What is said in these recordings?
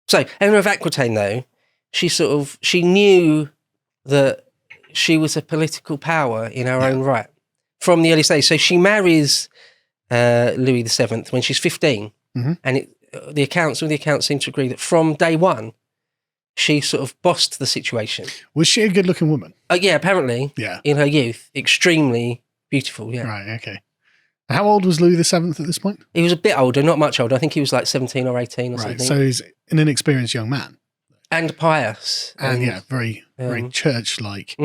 So Eleanor of Aquitaine, though, she knew that she was a political power in her own right from the early stage. So she marries Louis VII when she's 15, and all the accounts seem to agree that from day one, she sort of bossed the situation. Was she a good-looking woman? Yeah, apparently. Yeah. In her youth, extremely beautiful. Yeah. Right. Okay. How old was Louis VII at this point? He was a bit older, not much older. I think he was like 17 or 18 or something. So he's an inexperienced young man. And pious. And very church-like.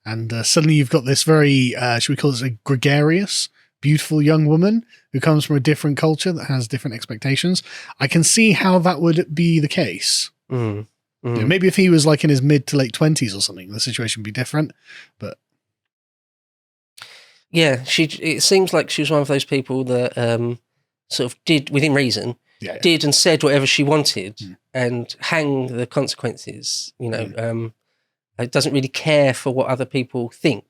And suddenly you've got this very, should we call it a gregarious, beautiful young woman who comes from a different culture that has different expectations. I can see how that would be the case. You know, maybe if he was like in his mid to late 20s or something, the situation would be different. But yeah, it seems like she was one of those people that sort of did, within reason, did and said whatever she wanted and hang the consequences, you know. It doesn't really care for what other people think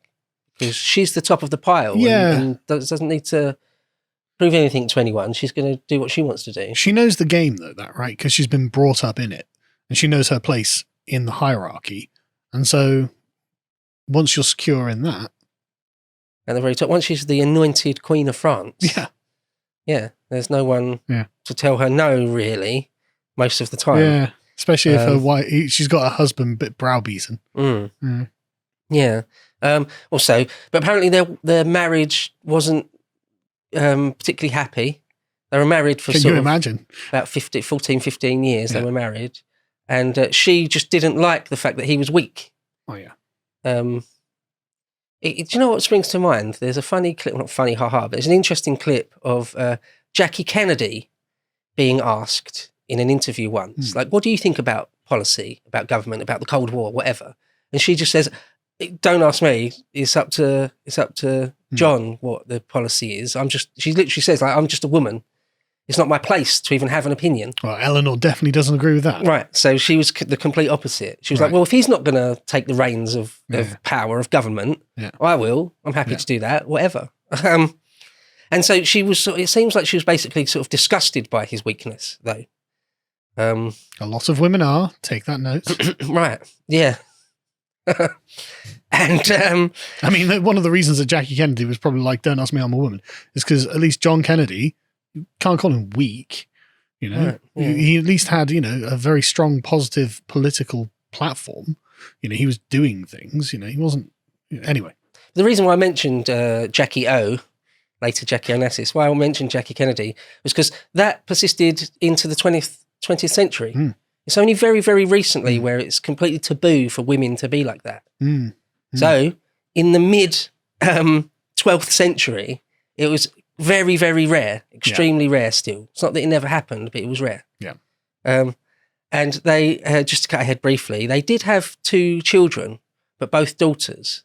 because she's the top of the pile and doesn't need to prove anything to anyone. She's going to do what she wants to do. She knows the game though, right? Because she's been brought up in it and she knows her place in the hierarchy. And so once you're secure in that, at the very top, once she's the anointed Queen of France. Yeah. There's no one to tell her no, really, most of the time. Yeah. Especially if her wife, she's got her husband a bit browbeaten. Yeah. Also, but apparently their marriage wasn't particularly happy. They were married for about 14, 15 years. They were married. And she just didn't like the fact that he was weak. Oh, yeah. Do you know what springs to mind? There's a funny clip, not funny, but there's an interesting clip of Jackie Kennedy being asked in an interview once, like, what do you think about policy, about government, about the Cold War, whatever? And she just says, don't ask me. It's up to John what the policy is. She literally says, like, I'm just a woman. It's not my place to even have an opinion. Well, Eleanor definitely doesn't agree with that. Right. So she was the complete opposite. She was like, well, if he's not going to take the reins of power, of government, I will. I'm happy to do that, whatever. And so she was, it seems like she was basically sort of disgusted by his weakness, though. A lot of women are. Take that note. Right. Yeah. And I mean, one of the reasons that Jackie Kennedy was probably like, don't ask me, I'm a woman, is because at least John Kennedy, can't call him weak, you know. He at least had, you know, a very strong, positive political platform. You know, he was doing things, you know, he wasn't, anyway. The reason why I mentioned Jackie O, later Jackie Onassis, why I mentioned Jackie Kennedy was because that persisted into the 20th century. It's only very, very recently where it's completely taboo for women to be like that. So in the mid 12th century, it was very, very rare, extremely rare still. It's not that it never happened, but it was rare. Yeah. And they, just to cut ahead briefly, they did have 2 children, but both daughters.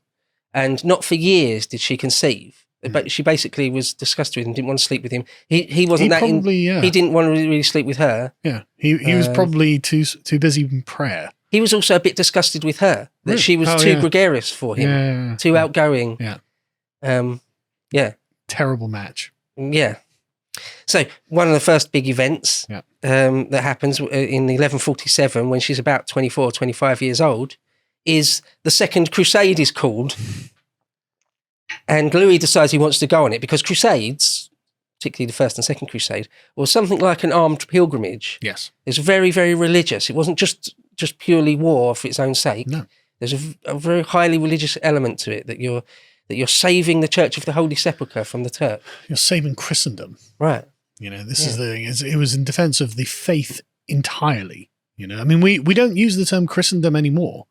And not for years did she conceive. But she basically was disgusted with him, didn't want to sleep with him. He wasn't he didn't want to really sleep with her. Yeah. He was probably too busy in prayer. He was also a bit disgusted with her, that she was too gregarious for him, too outgoing. Yeah. Terrible match. Yeah. So one of the first big events that happens in 1147, when she's about 24, 25 years old, is the Second Crusade is called. And Louis decides he wants to go on it because crusades, particularly the First and Second Crusade, was something like an armed pilgrimage. Yes. It's very, very religious. It wasn't just purely war for its own sake. No. There's a very highly religious element to it, that you're saving the Church of the Holy Sepulchre from the Turk. You're saving Christendom. Right. You know, this is the thing. It was in defense of the faith entirely. You know, I mean, we don't use the term Christendom anymore,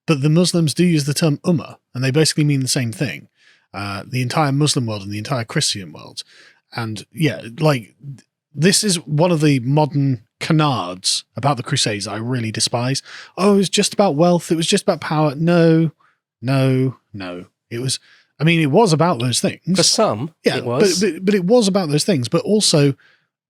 but the Muslims do use the term Ummah, and they basically mean the same thing. The entire Muslim world and the entire Christian world. And like, this is one of the modern canards about the Crusades I really despise. Oh, it was just about wealth. It was just about power. No. It was, I mean, it was about those things. For some, it was. But it was about those things. But also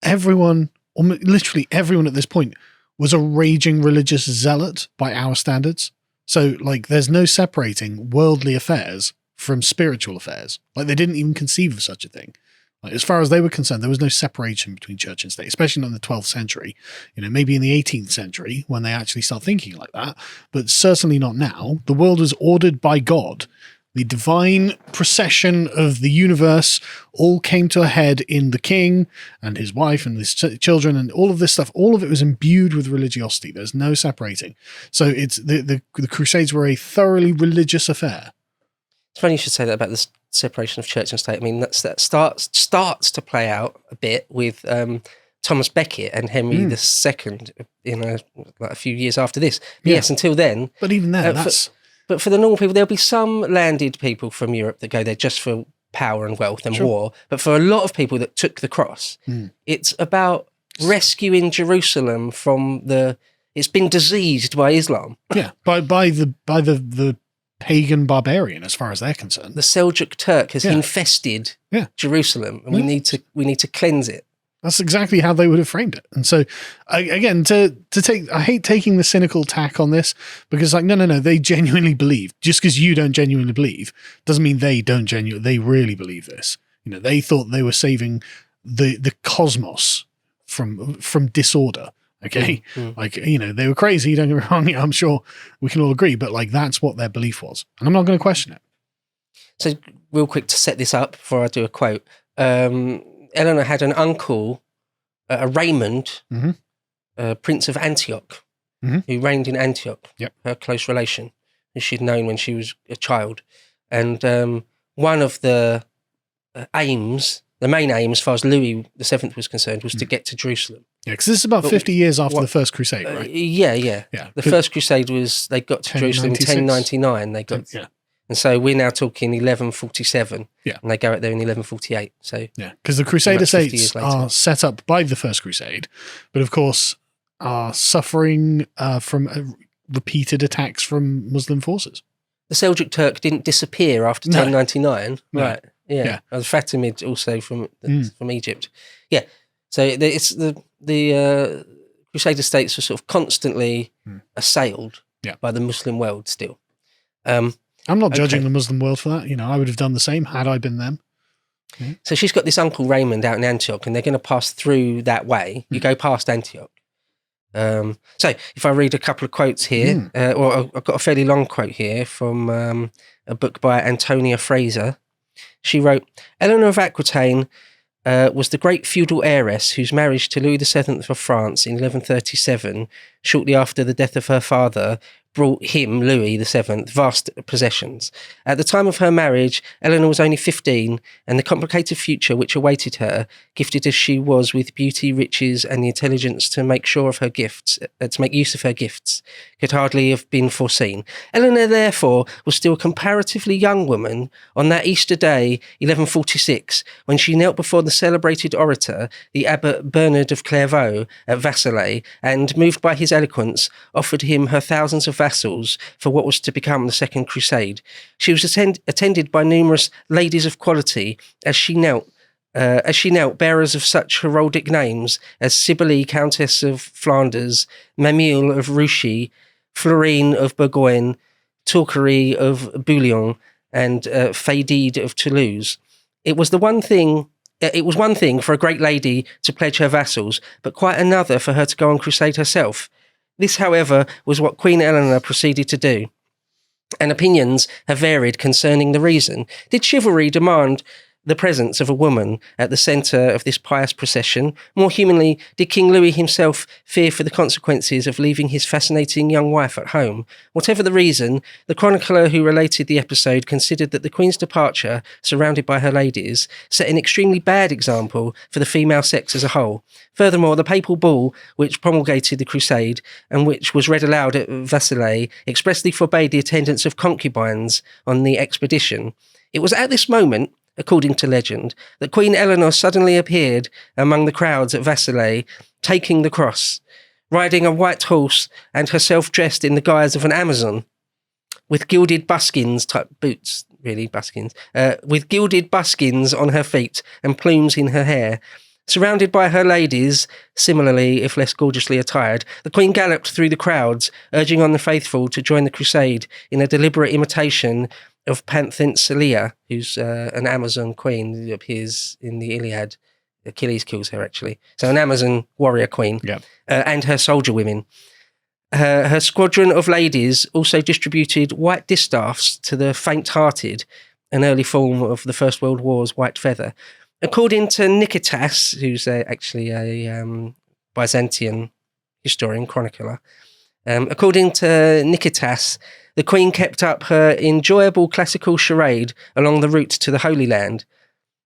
everyone, literally everyone at this point, was a raging religious zealot by our standards. So, like, there's no separating worldly affairs from spiritual affairs. Like, they didn't even conceive of such a thing. Like, as far as they were concerned, there was no separation between church and state, especially not in the 12th century. Maybe in the 18th century when they actually start thinking like that, but certainly not now. The world was ordered by God. The divine procession of the universe all came to a head in the king and his wife and his children, and all of this stuff. All of it was imbued with religiosity. There's no separating. So it's the Crusades were a thoroughly religious affair. It's funny you should say that about the separation of church and state. I mean, that starts to play out a bit with Thomas Becket and Henry II, like a few years after this. But yes, until then. But even then, But for the normal people, there'll be some landed people from Europe that go there just for power and wealth and war. But for a lot of people that took the cross, it's about rescuing Jerusalem from it's been diseased by Islam. Yeah, by the pagan barbarian, as far as they're concerned. The Seljuk Turk has infested Jerusalem, and we need to cleanse it. That's exactly how they would have framed it. And so, again, I hate taking the cynical tack on this, because no, they genuinely believe. Just because you don't genuinely believe doesn't mean they really believe this. They thought they were saving the cosmos from disorder. Okay. They were crazy. Don't get me wrong. I'm sure we can all agree, but that's what their belief was. And I'm not going to question it. So real quick to set this up before I do a quote, Eleanor had an uncle, Raymond, Prince of Antioch, who reigned in Antioch, her close relation, who she'd known when she was a child. And one of the main aim, as far as Louis VII was concerned, was to get to Jerusalem. Yeah, because this is about 50 years after the First Crusade, right? Yeah. The First Crusade they got to Jerusalem in 1099. And so we're now talking 1147. Yeah. And they go out there in 1148. So because the Crusader states are set up by the First Crusade, but of course are suffering from repeated attacks from Muslim forces. The Seljuk Turk didn't disappear after 1099. No. Right. Yeah. The Fatimid also from Egypt. Yeah. So it's the Crusader states were sort of constantly assailed by the Muslim world still. I'm not judging the Muslim world for that. I would have done the same had I been them. Yeah. So she's got this uncle Raymond out in Antioch, and they're going to pass through that way. You go past Antioch. So if I read a couple of quotes here, I've got a fairly long quote here from a book by Antonia Fraser. She wrote, Eleanor of Aquitaine was the great feudal heiress whose marriage to Louis VII of France in 1137, shortly after the death of her father, brought him, Louis VII, vast possessions. At the time of her marriage, Eleanor was only 15, and the complicated future which awaited her, gifted as she was with beauty, riches, and the intelligence to make use of her gifts, could hardly have been foreseen. Eleanor, therefore, was still a comparatively young woman on that Easter day, 1146, when she knelt before the celebrated orator, the Abbot Bernard of Clairvaux, at Vassalaie, and, moved by his eloquence, offered him her thousands of vassals for what was to become the Second Crusade. She was attended by numerous ladies of quality as she knelt, bearers of such heraldic names as Cybele, Countess of Flanders, Mamille of Rouchy, Florine of Bourgogne, Torquerie of Bouillon, and Fadide of Toulouse. It was one thing for a great lady to pledge her vassals, but quite another for her to go on crusade herself. This, however, was what Queen Eleanor proceeded to do, and opinions have varied concerning the reason. Did chivalry demand the presence of a woman at the centre of this pious procession? More humanly, did King Louis himself fear for the consequences of leaving his fascinating young wife at home? Whatever the reason, the chronicler who related the episode considered that the Queen's departure, surrounded by her ladies, set an extremely bad example for the female sex as a whole. Furthermore, the papal bull, which promulgated the crusade, and which was read aloud at Vassalaie, expressly forbade the attendance of concubines on the expedition. It was at this moment, according to legend, that Queen Eleanor suddenly appeared among the crowds at Vassalaie, taking the cross, riding a white horse and herself dressed in the guise of an Amazon, with gilded buskins, type boots, really, buskins, with gilded buskins on her feet and plumes in her hair. Surrounded by her ladies, similarly, if less gorgeously attired, the Queen galloped through the crowds, urging on the faithful to join the crusade in a deliberate imitation of Panthenslia, who's an Amazon queen who appears in the Iliad. Achilles kills her, actually. So an Amazon warrior queen, and her soldier women. Her squadron of ladies also distributed white distaffs to the faint-hearted, an early form of the First World War's white feather. According to Nicetas, who's actually a Byzantine historian, chronicler, according to Nicetas, the queen kept up her enjoyable classical charade along the route to the Holy Land.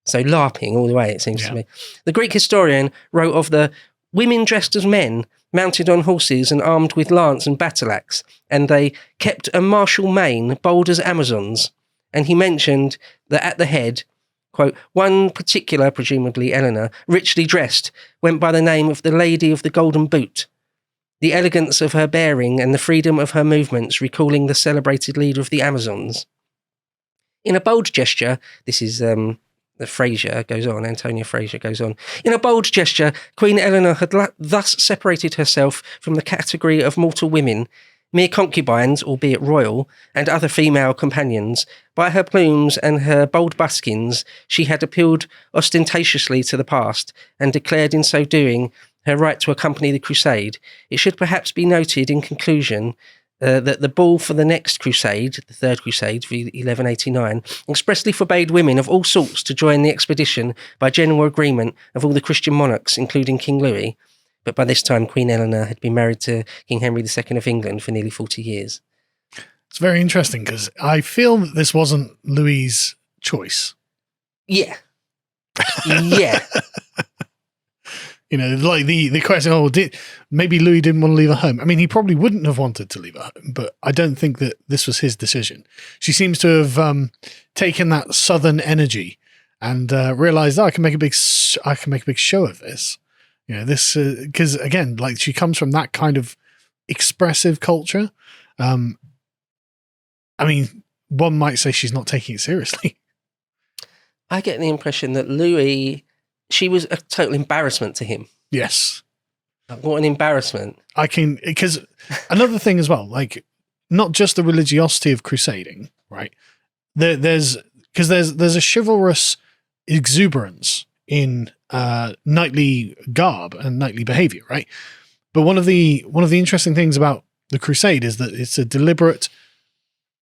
So LARPing all the way, it seems to me. The Greek historian wrote of the women dressed as men, mounted on horses and armed with lance and battle axe, and they kept a martial mien, bold as Amazons. And he mentioned that at the head, quote, one particular, presumably Eleanor, richly dressed, went by the name of the Lady of the Golden Boot. The elegance of her bearing and the freedom of her movements recalling the celebrated leader of the Amazons. In a bold gesture, this is Fraser goes on, Antonia Fraser goes on. In a bold gesture, Queen Eleanor had thus separated herself from the category of mortal women, mere concubines, albeit royal, and other female companions. By her plumes and her bold buskins, she had appealed ostentatiously to the past, and declared in so doing her right to accompany the crusade. It should perhaps be noted in conclusion that the bull for the next crusade, the Third Crusade, 1189, expressly forbade women of all sorts to join the expedition by general agreement of all the Christian monarchs, including King Louis. But by this time, Queen Eleanor had been married to King Henry II of England for nearly 40 years. It's very interesting because I feel that this wasn't Louis's choice. Yeah. Yeah. You know, like the question, maybe Louis didn't want to leave her home. I mean, he probably wouldn't have wanted to leave her home, but I don't think that this was his decision. She seems to have taken that southern energy and realized, I can make a big show of this. You know, this because again, like she comes from that kind of expressive culture. I mean, one might say she's not taking it seriously. I get the impression that Louis, she was a total embarrassment to him. Yes. What an embarrassment. Because another thing as well, like not just the religiosity of crusading, right? There's a chivalrous exuberance in knightly garb and knightly behavior, right? But one of the interesting things about the crusade is that it's a deliberate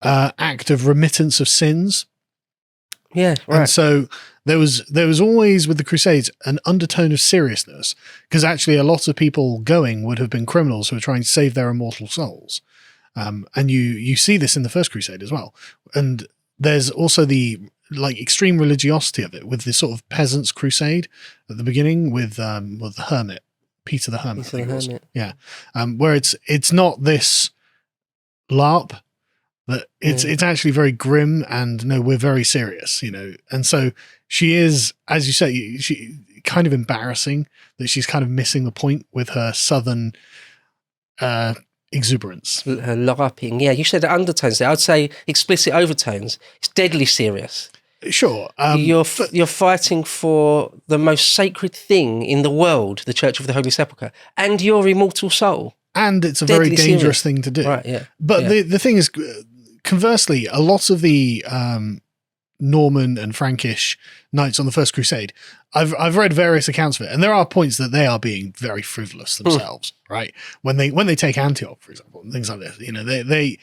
act of remittance of sins. Yeah, right. And so there was always with the Crusades an undertone of seriousness, because actually a lot of people going would have been criminals who are trying to save their immortal souls. And you see this in the First Crusade as well. And there's also the like extreme religiosity of it with this sort of peasants' crusade at the beginning with the hermit, Peter the Hermit. Peter the Hermit. Yeah. Where it's not this LARP. But it's actually very grim and no, we're very serious, you know. And so she is, as you say, she kind of embarrassing that she's kind of missing the point with her southern exuberance. Her LARPing. Yeah, you said undertones there. I'd say explicit overtones. It's deadly serious. Sure. You're fighting for the most sacred thing in the world, the Church of the Holy Sepulchre, and your immortal soul. And it's a Deadly very dangerous serious thing to do. Right, yeah. But the thing is, conversely, a lot of the Norman and Frankish knights on the First Crusade, I've read various accounts of it, and there are points that they are being very frivolous themselves, right? When they take Antioch, for example, and things like this, you know, they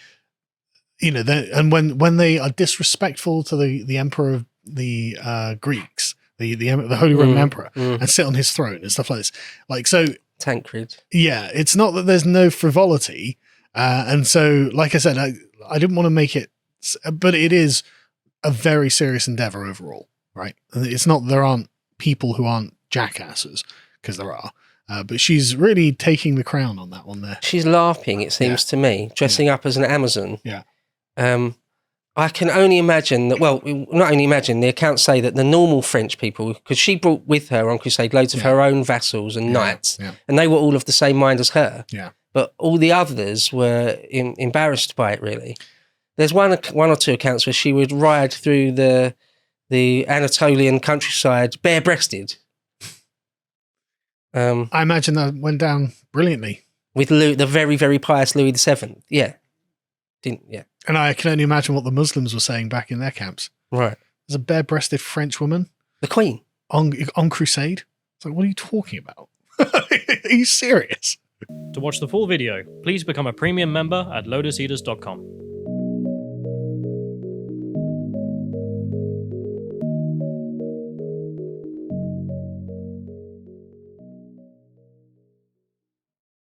you know, and when they are disrespectful to the emperor of the Greeks, the Holy Roman Emperor, and sit on his throne and stuff like this, like so. Tancred. Yeah, it's not that there's no frivolity, and so, like I said, I didn't want to make it, but it is a very serious endeavor overall, right? It's not there aren't people who aren't jackasses, because there are, but she's really taking the crown on that one there. She's LARPing, it seems to me, dressing up as an Amazon. Yeah. I can only imagine that, well, not only imagine, the accounts say that the normal French people, because she brought with her on crusade loads of her own vassals and knights, and they were all of the same mind as her. Yeah. But all the others were embarrassed by it, really. There's one or two accounts where she would ride through the Anatolian countryside bare-breasted. I imagine that went down brilliantly. With the very, very pious Louis VII. Yeah. Didn't, yeah. And I can only imagine what the Muslims were saying back in their camps. Right. There's a bare-breasted French woman. The Queen. On crusade. It's like, what are you talking about? Are you serious? To watch the full video, please become a premium member at lotuseaters.com.